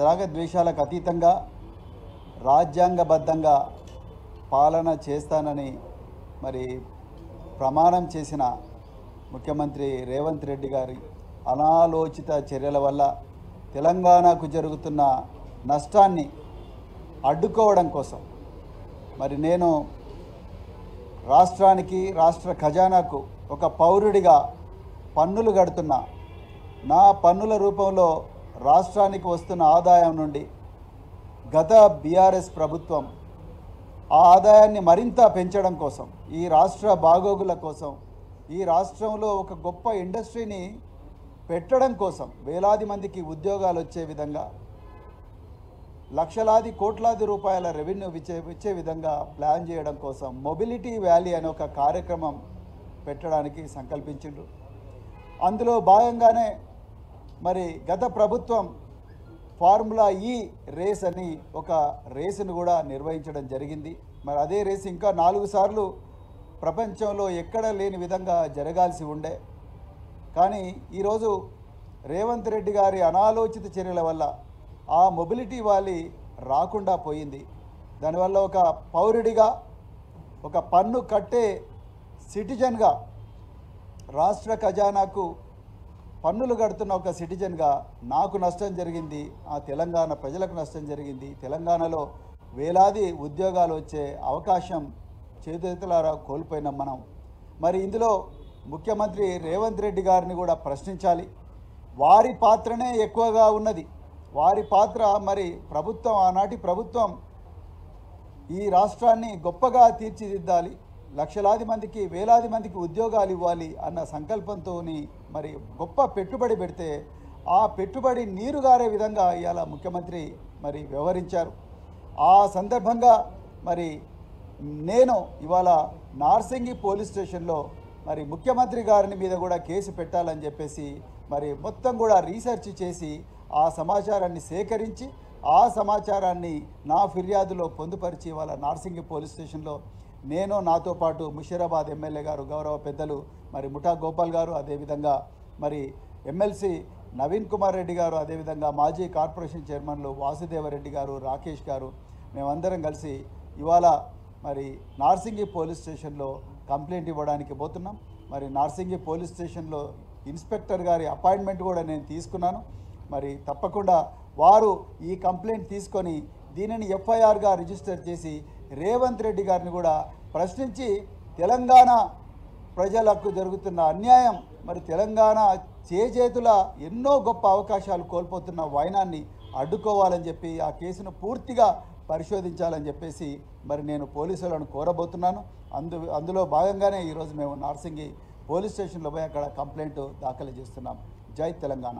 రాగద్వేషాలకు అతీతంగా రాజ్యాంగబద్ధంగా పాలన చేస్తానని మరి ప్రమాణం చేసిన ముఖ్యమంత్రి రేవంత్ రెడ్డి గారి అనాలోచిత చర్యల వల్ల తెలంగాణకు జరుగుతున్న నష్టాన్ని అడ్డుకోవడం కోసం మరి నేను రాష్ట్రానికి రాష్ట్ర ఖజానాకు ఒక పౌరుడిగా పన్నులు కడుతున్నా. నా పన్నుల రూపంలో రాష్ట్రానికి వస్తున్న ఆదాయం నుండి గత బీఆర్ఎస్ ప్రభుత్వం ఆ ఆదాయాన్ని మరింత పెంచడం కోసం, ఈ రాష్ట్ర బాగోగుల కోసం, ఈ రాష్ట్రంలో ఒక గొప్ప ఇండస్ట్రీని పెట్టడం కోసం, వేలాది మందికి ఉద్యోగాలు వచ్చే విధంగా, లక్షలాది కోట్లాది రూపాయల రెవెన్యూ ఇచ్చే విధంగా ప్లాన్ చేయడం కోసం మొబిలిటీ వ్యాలీ అనే ఒక కార్యక్రమం పెట్టడానికి సంకల్పించిండ్రు. అందులో భాగంగానే మరి గత ప్రభుత్వం ఫార్ములా ఈ రేస్ అని ఒక రేసును కూడా నిర్వహించడం జరిగింది. మరి అదే రేసు ఇంకా 4 సార్లు ప్రపంచంలో ఎక్కడ లేని విధంగా జరగాల్సి ఉండే. కానీ ఈరోజు రేవంత్ రెడ్డి గారి అనాలోచిత చర్యల వల్ల ఆ మొబిలిటీ వ్యాలీ రాకుండా పోయింది. దానివల్ల ఒక పౌరుడిగా, ఒక పన్ను కట్టే సిటిజన్గా, రాష్ట్ర ఖజానాకు పన్నులు కడుతున్న ఒక సిటిజన్గా నాకు నష్టం జరిగింది, ఆ తెలంగాణ ప్రజలకు నష్టం జరిగింది. తెలంగాణలో వేలాది ఉద్యోగాలు వచ్చే అవకాశం చేతులారా కోల్పోయినాం మనం. మరి ఇందులో ముఖ్యమంత్రి రేవంత్ రెడ్డి గారిని కూడా ప్రశ్నించాలి. వారి పాత్రనే ఎక్కువగా ఉన్నది. వారి పాత్ర మరి ప్రభుత్వం, ఆనాటి ప్రభుత్వం ఈ రాష్ట్రాన్ని గొప్పగా తీర్చిదిద్దాలి, లక్షలాది మందికి, వేలాది మందికి ఉద్యోగాలు ఇవ్వాలి అన్న సంకల్పంతో మరి గొప్ప పెట్టుబడి పెడితే ఆ పెట్టుబడి నీరుగారే విధంగా ఇవాళ ముఖ్యమంత్రి మరి వ్యవహరించారు. ఆ సందర్భంగా మరి నేను ఇవాళ నార్సింగి పోలీస్ స్టేషన్లో మరి ముఖ్యమంత్రి గారిని మీద కూడా కేసు పెట్టాలని చెప్పేసి మరి మొత్తం కూడా రీసెర్చ్ చేసి ఆ సమాచారాన్ని సేకరించి ఆ సమాచారాన్ని నా ఫిర్యాదులో పొందుపరిచి ఇవాళ నార్సింగి పోలీస్ స్టేషన్లో నేను, నాతో పాటు ముషీరాబాద్ ఎమ్మెల్యే గారు, గౌరవ పెద్దలు మరి ముఠా గోపాల్ గారు, అదేవిధంగా మరి ఎమ్మెల్సీ నవీన్ కుమార్ రెడ్డి గారు, అదేవిధంగా మాజీ కార్పొరేషన్ చైర్మన్లు వాసుదేవరెడ్డి గారు, రాకేష్ గారు, మేమందరం కలిసి ఇవాళ మరి నార్సింగి పోలీస్ స్టేషన్లో కంప్లైంట్ ఇవ్వడానికి పోతున్నాం. మరి నార్సింగి పోలీస్ స్టేషన్లో ఇన్స్పెక్టర్ గారి అపాయింట్మెంట్ కూడా నేను తీసుకున్నాను. మరి తప్పకుండా వారు ఈ కంప్లైంట్ తీసుకొని దీనిని ఎఫ్ఐఆర్గా రిజిస్టర్ చేసి రేవంత్ రెడ్డి గారిని కూడా ప్రశ్నించి తెలంగాణ ప్రజలకు జరుగుతున్న అన్యాయం, మరి తెలంగాణ చేజేతుల ఎన్నో గొప్ప అవకాశాలు కోల్పోతున్న వైనాన్ని అడ్డుకోవాలని చెప్పి ఆ కేసును పూర్తిగా పరిశోధించాలని చెప్పేసి మరి నేను పోలీసులను కోరబోతున్నాను. అందులో భాగంగానే ఈరోజు మేము నార్సింగి పోలీస్ స్టేషన్లో పోయి అక్కడ కంప్లైంట్ దాఖలు చేస్తున్నాం. జై తెలంగాణ.